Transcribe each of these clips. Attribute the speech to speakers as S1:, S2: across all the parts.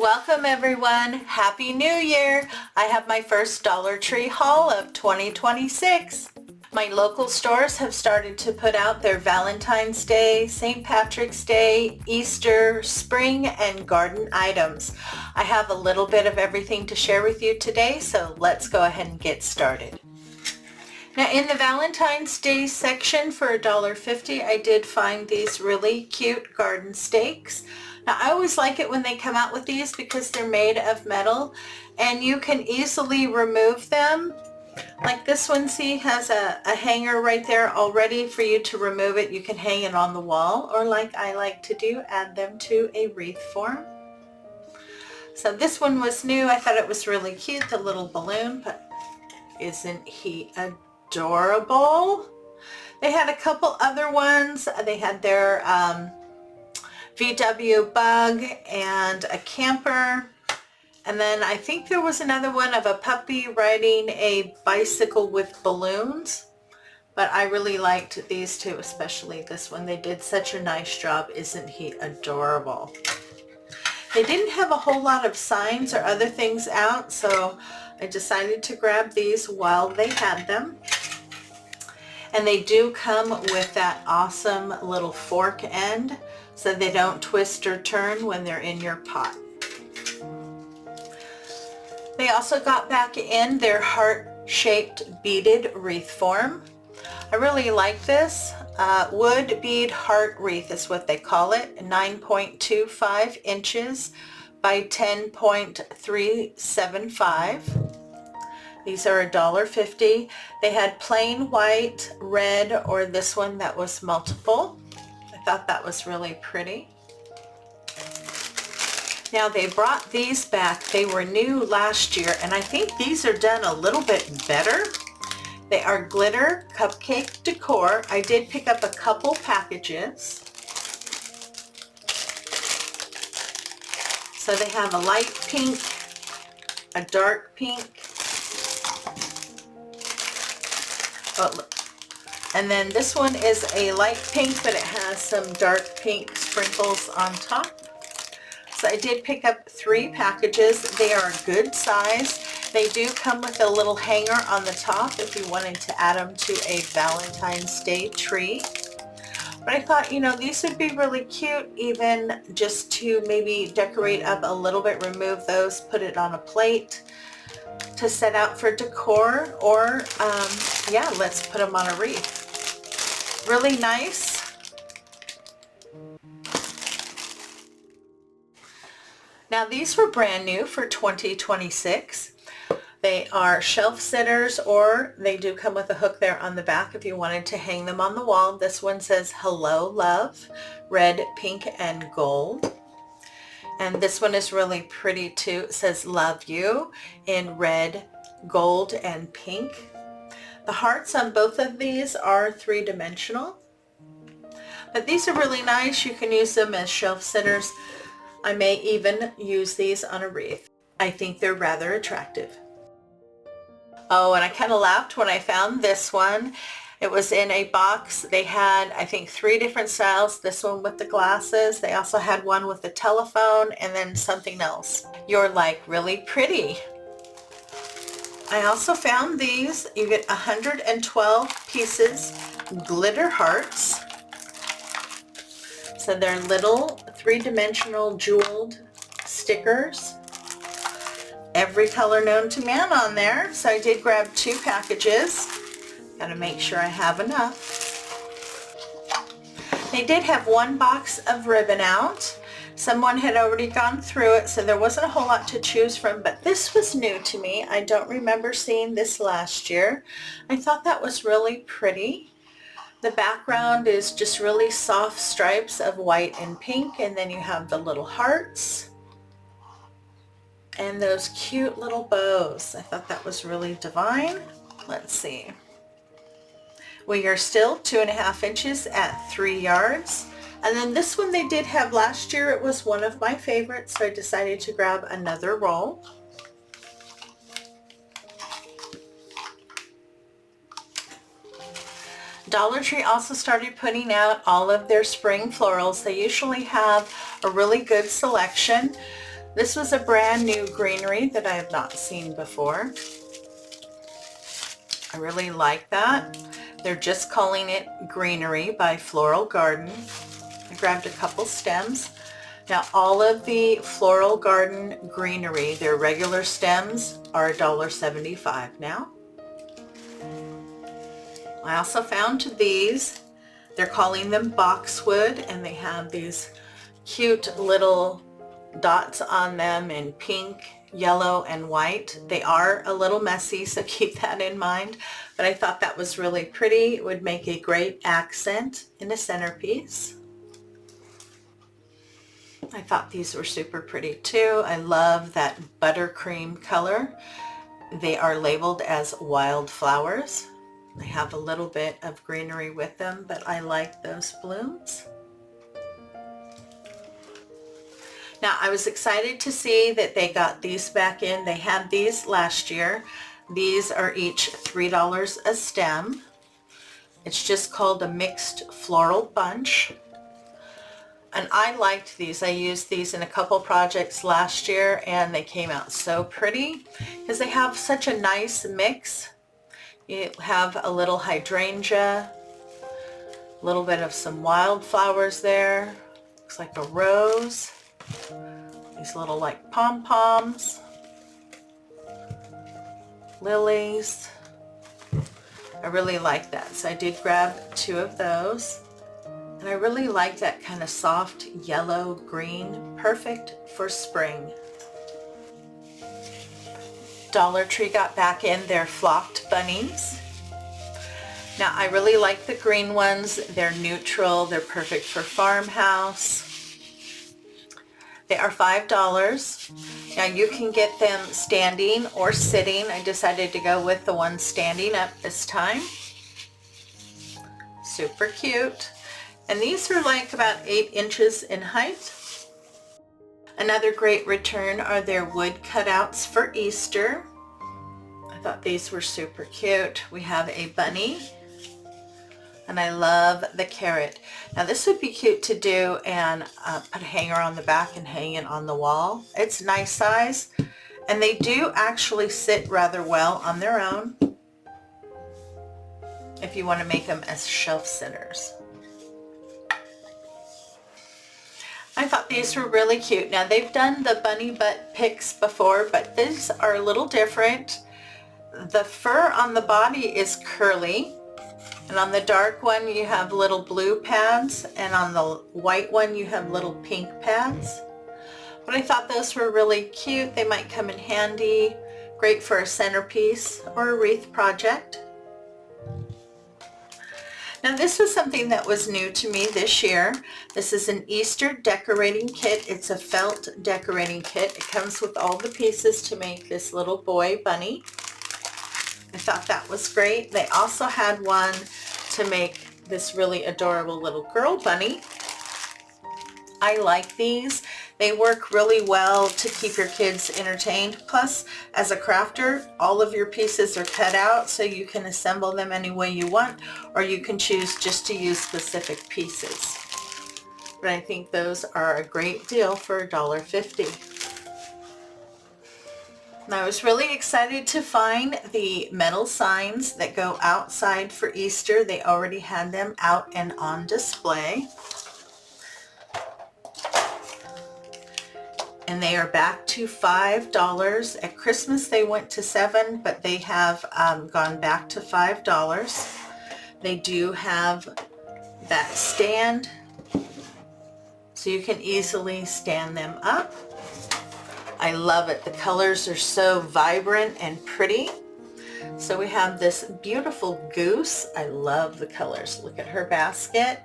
S1: Welcome everyone. Happy New Year. I have my first Dollar Tree haul of 2026. My local stores have started to put out their Valentine's Day, St. Patrick's Day, Easter, spring, and garden items. I have a little bit of everything to share with you today, so let's go ahead and get started. Now in the Valentine's Day section for $1.50, I did find these really cute garden stakes. Now I always like it when they come out with these because they're made of metal and you can easily remove them. Like this one, see, has a hanger right there all ready for you to remove it. You can hang it on the wall, or like I like to do, add them to a wreath form. So this one was new. I thought it was really cute, the little balloon, but isn't he adorable? They had a couple other ones. They had their VW bug and a camper. And then I think there was another one of a puppy riding a bicycle with balloons. But I really liked these two, especially this one. They did such a nice job. Isn't he adorable? They didn't have a whole lot of signs or other things out, so I decided to grab these while they had them. And they do come with that awesome little fork end so they don't twist or turn when they're in your pot. They also got back in their heart-shaped beaded wreath form. I really like this. Wood bead heart wreath is what they call it. 9.25 inches by 10.375. These are $1.50. They had plain white, red, or this one that was multiple. I thought that was really pretty. Now they brought these back. They were new last year, and I think these are done a little bit better. They are glitter cupcake decor. I did pick up a couple packages. So they have a light pink, a dark pink, and then this one is a light pink, but it has some dark pink sprinkles on top. So I did pick up 3 packages. They are a good size. They do come with a little hanger on the top if you wanted to add them to a Valentine's Day tree. But I thought, you know, these would be really cute even just to maybe decorate up a little bit, remove those, put it on a plate to set out for decor, or yeah, let's put them on a wreath. Really nice. Now these were brand new for 2026. They are shelf sitters, or they do come with a hook there on the back if you wanted to hang them on the wall. This one says Hello Love, red, pink, and gold. And this one is really pretty too. It says Love You in red, gold, and pink. The hearts on both of these are 3-dimensional. But these are really nice. You can use them as shelf sitters. I may even use these on a wreath. I think they're rather attractive. Oh, and I kind of laughed when I found this one. It was in a box. They had, I think, 3 different styles. This one with the glasses. They also had one with the telephone, and then something else. You're like really pretty. I also found these. You get 112 pieces glitter hearts. So they're little 3-dimensional jeweled stickers. Every color known to man on there. So I did grab 2 packages. Gotta make sure I have enough. They did have 1 box of ribbon out. Someone had already gone through it, so there wasn't a whole lot to choose from, but this was new to me. I don't remember seeing this last year. I thought that was really pretty. The background is just really soft stripes of white and pink, and then you have the little hearts and those cute little bows. I thought that was really divine. Let's see. We are still 2.5 inches at 3 yards. And then this one they did have last year. It was one of my favorites, so I decided to grab another roll. Dollar Tree also started putting out all of their spring florals. They usually have a really good selection. This was a brand new greenery that I have not seen before. I really like that. They're just calling it Greenery by Floral Garden. I grabbed a couple stems. Now all of the Floral Garden Greenery, their regular stems are $1.75 now. I also found these. They're calling them boxwood, and they have these cute little dots on them in pink, yellow, and white. They are a little messy, so keep that in mind, but I thought that was really pretty. It would make a great accent in a centerpiece. I thought these were super pretty too. I love that buttercream color. They are labeled as wildflowers. They have a little bit of greenery with them, but I like those blooms. Now I was excited to see that they got these back in. They had these last year. These are each $3 a stem. It's just called a mixed floral bunch. And I liked these. I used these in a couple projects last year and they came out so pretty because they have such a nice mix. You have a little hydrangea, a little bit of some wildflowers there. Looks like a rose. These little like pom-poms, lilies. I really like that. So I did grab 2 of those. And I really like that kind of soft yellow green, perfect for spring. Dollar Tree got back in their flocked bunnies. Now I really like the green ones. They're neutral. They're perfect for farmhouse. They are $5. Now you can get them standing or sitting. I decided to go with the one standing up this time. Super cute. And these are like about 8 inches in height. Another great return are their wood cutouts for Easter. I thought these were super cute. We have a bunny, and I love the carrot. Now this would be cute to do and put a hanger on the back and hang it on the wall. It's nice size, and they do actually sit rather well on their own if you want to make them as shelf sitters. I thought these were really cute. Now they've done the bunny butt picks before, but these are a little different. The fur on the body is curly, and on the dark one you have little blue pads, and on the white one you have little pink pads. But I thought those were really cute. They might come in handy. Great for a centerpiece or a wreath project. Now this was something that was new to me this year. This is an Easter decorating kit. It's a felt decorating kit. It comes with all the pieces to make this little boy bunny. I thought that was great. They also had one to make this really adorable little girl bunny. I like these. They work really well to keep your kids entertained. Plus, as a crafter, all of your pieces are cut out, so you can assemble them any way you want, or you can choose just to use specific pieces. But I think those are a great deal for $1.50. And I was really excited to find the metal signs that go outside for Easter. They already had them out and on display. And they are back to $5. At Christmas they went to $7, but they have gone back to $5. They do have that stand, so you can easily stand them up. I love it. The colors are so vibrant and pretty. So we have this beautiful goose. I love the colors. Look at her basket.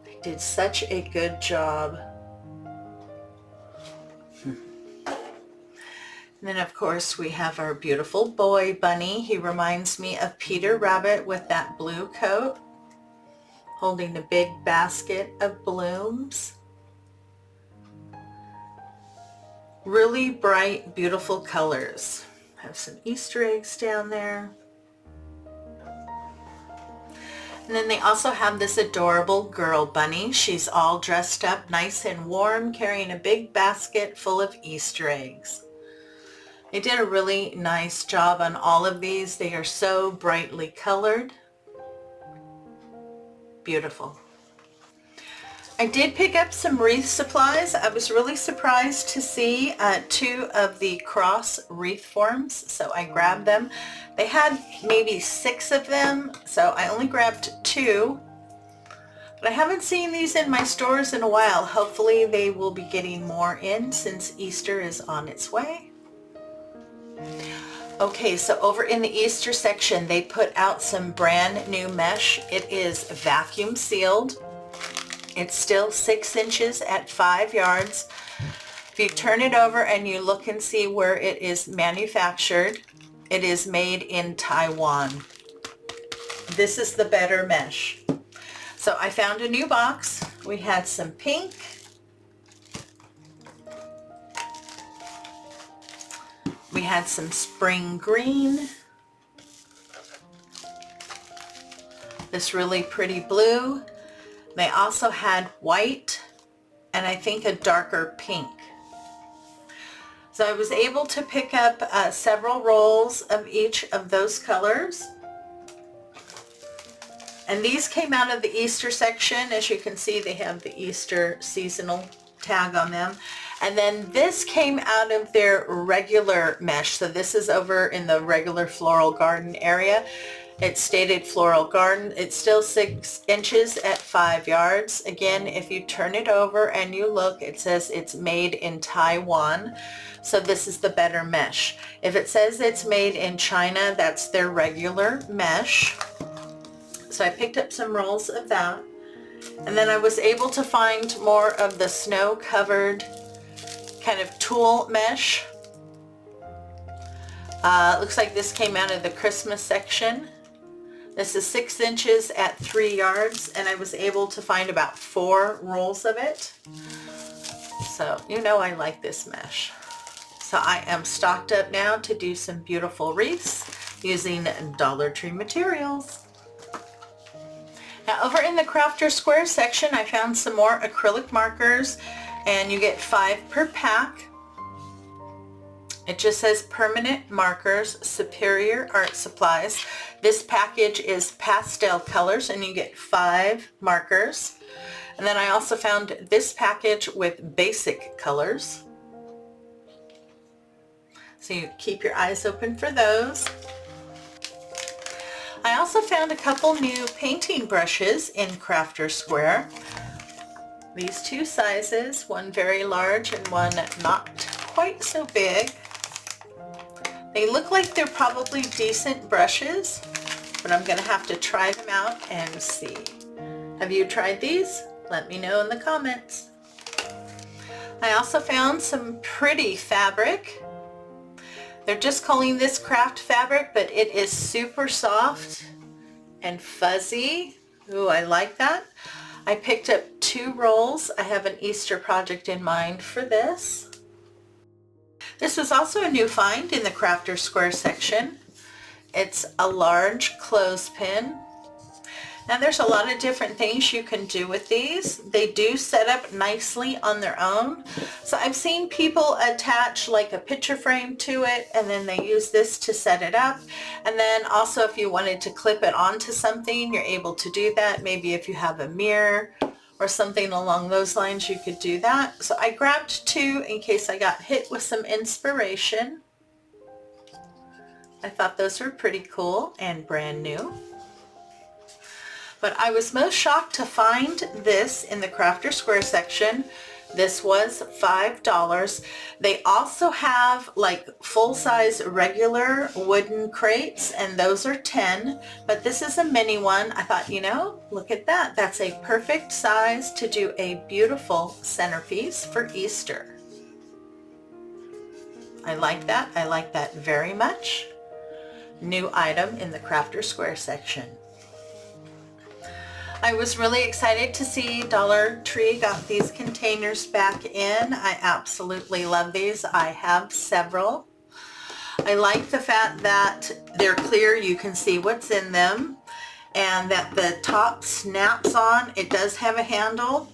S1: They did such a good job. And then of course we have our beautiful boy bunny. He reminds me of Peter Rabbit with that blue coat, holding a big basket of blooms. Really bright, beautiful colors. Have some Easter eggs down there. And then they also have this adorable girl bunny. She's all dressed up nice and warm, carrying a big basket full of Easter eggs. They did a really nice job on all of these. They are so brightly colored. Beautiful. I did pick up some wreath supplies. I was really surprised to see 2 of the cross wreath forms, so I grabbed them. They had maybe 6 of them, so I only grabbed 2. But I haven't seen these in my stores in a while. Hopefully they will be getting more in since Easter is on its way. Okay, so over in the Easter section, they put out some brand new mesh. It is vacuum sealed. It's still 6 inches at 5 yards. If you turn it over and you look and see where it is manufactured, it is made in Taiwan. This is the better mesh. So I found a new box. We had some pink. We had some spring green. This really pretty blue. They also had white and I think a darker pink. So I was able to pick up several rolls of each of those colors. And these came out of the Easter section. As you can see, they have the Easter seasonal tag on them. And then this came out of their regular mesh. So this is over in the regular floral garden area. It stated floral garden. It's still 6 inches at 5 yards. Again, if you turn it over and you look, it says it's made in Taiwan. So this is the better mesh. If it says it's made in China, that's their regular mesh. So I picked up some rolls of that. And then I was able to find more of the snow-covered kind of tulle mesh. Looks like this came out of the Christmas section. This is 6 inches at 3 yards, and I was able to find about 4 rolls of it. So, you know I like this mesh. So I am stocked up now to do some beautiful wreaths using Dollar Tree materials. Now over in the Crafter Square section, I found some more acrylic markers, and you get 5 per pack. It just says Permanent Markers, Superior Art Supplies. This package is pastel colors and you get 5 markers. And then I also found this package with basic colors. So you keep your eyes open for those. I also found a couple new painting brushes in Crafter Square. These 2 sizes, one very large and one not quite so big. They look like they're probably decent brushes, but I'm going to have to try them out and see. Have you tried these? Let me know in the comments. I also found some pretty fabric. They're just calling this craft fabric, but it is super soft and fuzzy. Ooh, I like that. I picked up 2 rolls. I have an Easter project in mind for this. This was also a new find in the Crafter Square section. It's a large clothespin. Now there's a lot of different things you can do with these. They do set up nicely on their own. So I've seen people attach like a picture frame to it, and then they use this to set it up. And then also if you wanted to clip it onto something, you're able to do that. Maybe if you have a mirror or something along those lines, you could do that. So I grabbed 2 in case I got hit with some inspiration. I thought those were pretty cool and brand new. But I was most shocked to find this in the Crafter Square section. This was $5. They also have like full-size regular wooden crates, and those are 10, but this is a mini one. I thought, you know, look at that. That's a perfect size to do a beautiful centerpiece for Easter. I like that. I like that very much. New item in the Crafter Square section. I was really excited to see Dollar Tree got these containers back in. I absolutely love these. I have several. I like the fact that they're clear. You can see what's in them. and that the top snaps on. It does have a handle,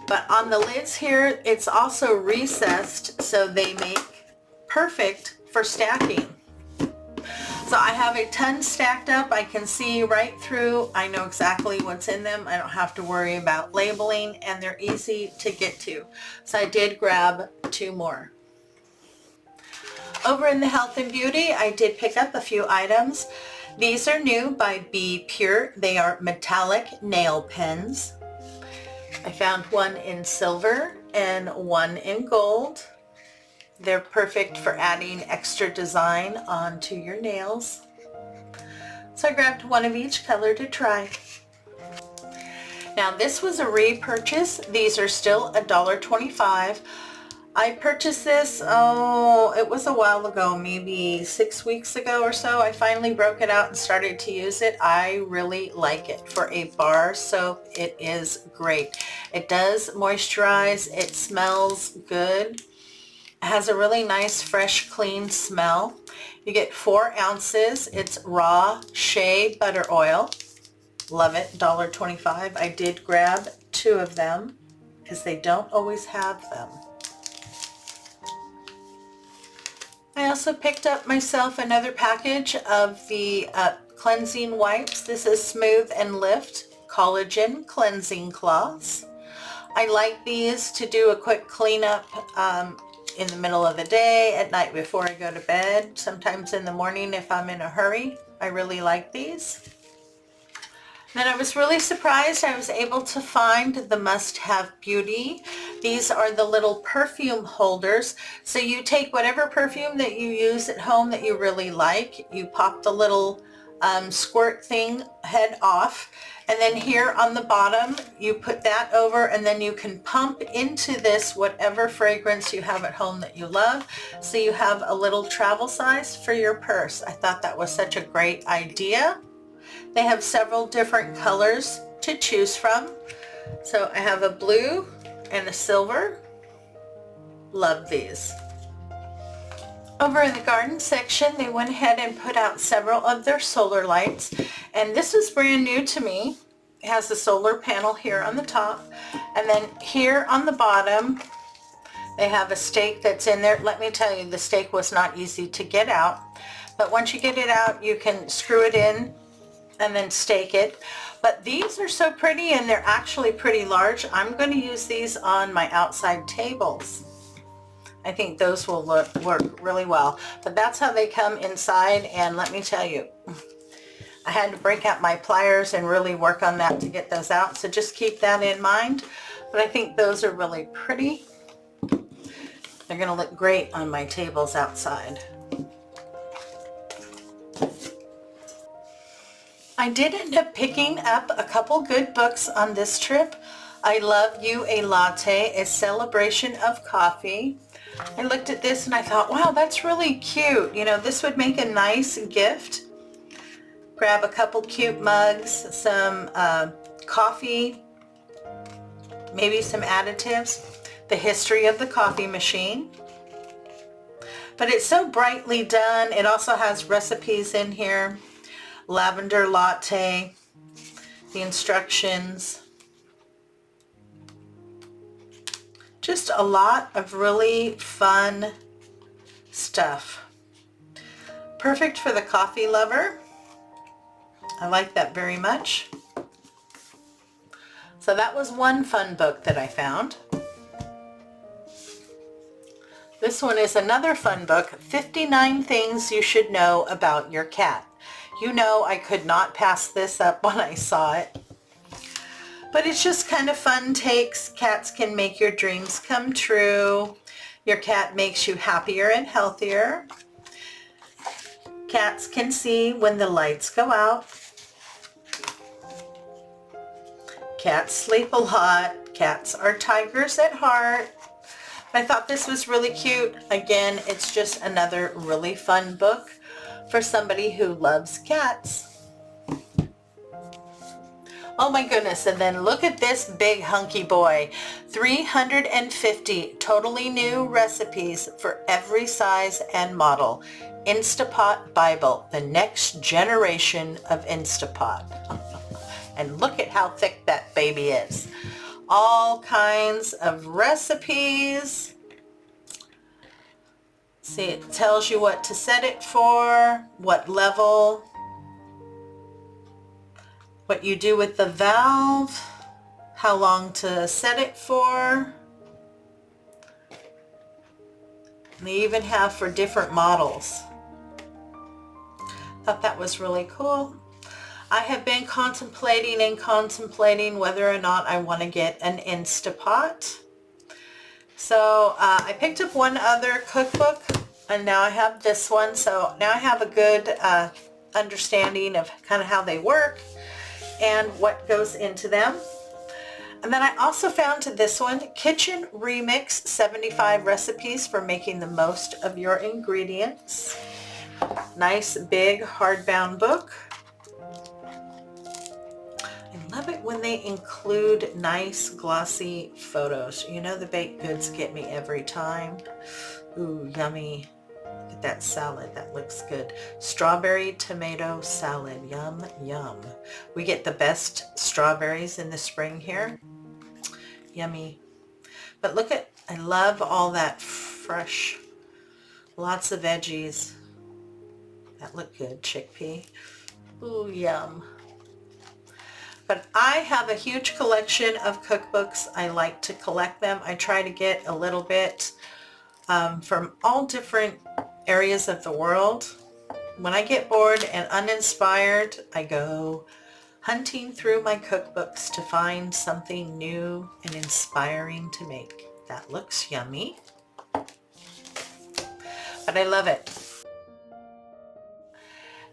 S1: but on the lids here, it's also recessed, so they make perfect for stacking. So I have a ton stacked up. I can see right through. I know exactly what's in them. I don't have to worry about labeling, and they're easy to get to. So I did grab 2 more. Over in the health and beauty, I did pick up a few items. These are new by Be Pure. They are metallic nail pens. I found one in silver and one in gold. They're perfect for adding extra design onto your nails. So I grabbed one of each color to try. Now this was a repurchase. These are still $1.25. I purchased this, it was a while ago, maybe 6 weeks ago or so. I finally broke it out and started to use it. I really like it for a bar soap. It is great. It does moisturize. It smells good. It has a really nice, fresh, clean smell. You get 4 ounces. It's raw shea butter oil. Love it. $1.25. I did grab 2 of them because they don't always have them. I also picked up myself another package of the cleansing wipes. This is Smooth and Lift Collagen Cleansing Cloths. I like these to do a quick cleanup in the middle of the day, at night before I go to bed, sometimes in the morning if I'm in a hurry. I really like these. Then I was really surprised I was able to find the Must Have Beauty. These are the little perfume holders. So you take whatever perfume that you use at home that you really like, you pop the little squirt thing head off, and then here on the bottom you put that over, and then you can pump into this whatever fragrance you have at home that you love. So you have a little travel size for your purse. I thought that was such a great idea. They have several different colors to choose from. So I have a blue and a silver. Love these. Over in the garden section, they went ahead and put out several of their solar lights. And this is brand new to me. It has the solar panel here on the top. And then here on the bottom, they have a stake that's in there. Let me tell you, the stake was not easy to get out. But once you get it out, you can screw it in and then stake it. But these are so pretty, and they're actually pretty large. I'm going to use these on my outside tables. I think those will work really well. But that's how they come inside, and let me tell you, I had to break out my pliers and really work on that to get those out. So just keep that in mind. But I think those are really pretty. They're going to look great on my tables outside. I did end up picking up a couple good books on this trip. I Love You a Latte, a celebration of coffee. I looked at this and I thought, wow, that's really cute. You know, this would make a nice gift. Grab a couple cute mugs, some coffee, maybe some additives, the history of the coffee machine. But it's so brightly done. It also has recipes in here. Lavender latte, the instructions. Just a lot of really fun stuff. Perfect for the coffee lover. I like that very much. So that was one fun book that I found. This one is another fun book, 59 Things You Should Know About Your Cat. You know, I could not pass this up when I saw it. But it's just kind of fun takes. Cats can make your dreams come true. Your cat makes you happier and healthier. Cats can see when the lights go out. Cats sleep a lot. Cats are tigers at heart. I thought this was really cute. Again, it's just another really fun book for somebody who loves cats. Oh my goodness, and then look at this big hunky boy. 350 totally new recipes for every size and model. Instapot Bible, the next generation of Instapot. And look at how thick that baby is. All kinds of recipes. See, it tells you what to set it for, what level, what you do with the valve, how long to set it for. And they even have for different models. Thought that was really cool. I have been contemplating whether or not I want to get an Instapot. So I picked up one other cookbook and now I have this one. So now I have a good understanding of kind of how they work and what goes into them. And then I also found this one, Kitchen Remix 75 Recipes for Making the Most of Your Ingredients. Nice big hardbound book. I love it when they include nice glossy photos. You know, the baked goods get me every time. Ooh, yummy. Look at that salad. That looks good. Strawberry tomato salad. Yum, yum. We get the best strawberries in the spring here. Yummy. But look at, I love all that fresh, lots of veggies. That look good. Chickpea. Ooh, yum. But I have a huge collection of cookbooks. I like to collect them. I try to get a little bit from all different areas of the world. When I get bored and uninspired, I go hunting through my cookbooks to find something new and inspiring to make. That looks yummy. But I love it.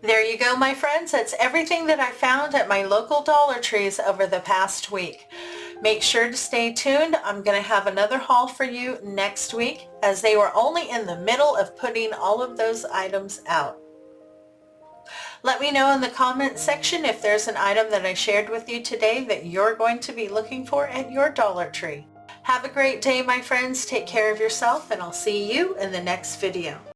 S1: There you go, my friends. That's everything that I found at my local Dollar Trees over the past week. Make sure to stay tuned. I'm going to have another haul for you next week, as they were only in the middle of putting all of those items out. Let me know in the comment section if there's an item that I shared with you today that you're going to be looking for at your Dollar Tree. Have a great day, my friends. Take care of yourself, and I'll see you in the next video.